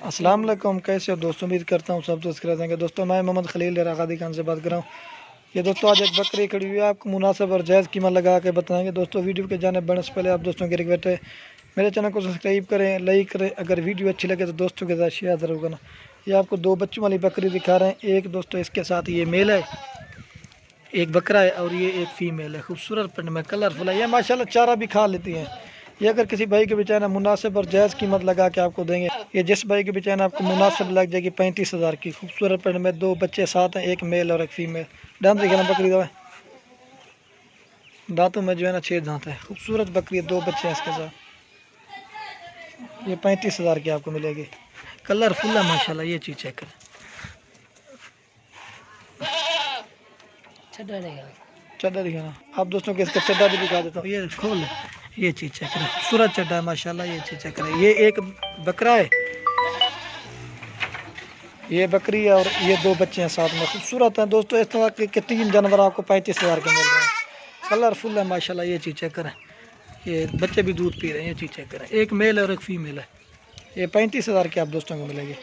अस्सलाम वालेकुम, कैसे हो दोस्तों। उम्मीद करता हूँ सब दोस्त देंगे। दोस्तों मैं मोहम्मद खलील रागादी खान से बात कर रहा हूँ। ये दोस्तों आज एक बकरी खड़ी हुई है, आपको मुनासिब और जायज़ कीमत लगा के बताएंगे। दोस्तों वीडियो के जाने बढ़ने से पहले आप दोस्तों की रिक्वेस्ट है, मेरे चैनल को सब्सक्राइब करें, लाइक करें। अगर वीडियो अच्छी लगे तो दोस्तों के साथ शेयर ज़रूर करना। ये आपको दो बच्चों वाली बकरी दिखा रहे हैं। एक दोस्तों इसके साथ ये मेल है, एक बकरा है और ये एक फ़ीमेल है। खूबसूरत पिंड में कलरफुल है। ये माशाल्लाह चारा भी खा लेती हैं। ये अगर किसी भाई के बेचाना मुनासिब और जायज़ कीमत लगा के आपको देंगे। ये जिस भाई के बेचाना आपको मुनासिब लग जाएगी 35,000 की। खूबसूरत पिंड में दो बच्चे साथ हैं, एक मेल और एक फ़ीमेल। दांत दिखाना बकरी दवा, दांतों में जो है ना 6 दांत है। खूबसूरत बकरी है, दो बच्चे हैं इसके साथ। ये 35,000 की आपको मिलेगी। कलरफुल है माशाल्लाह। ये चीज़ चेक करें, चड्डा दिखाना आप दोस्तों के। इसका चड्डा भी दिखा देता हूँ, ये खोल। ये चीज़ चेक करें, खूबसूरत चड्डा है माशाल्लाह। ये चीज़ चेक करें, ये एक बकरा है, ये बकरी है और ये दो बच्चे हैं साथ में। खूबसूरत हैं दोस्तों। इस तरह के 3 जानवर आपको 35,000 के मिल रहे हैं। कलरफुल है माशाल्लाह। ये चीज़ चेक करें, ये बच्चे भी दूध पी रहे हैं। ये चीज़ चेक करें, एक मेल और एक फ़ीमेल है। ये 35,000 के आप दोस्तों को मिलेगी।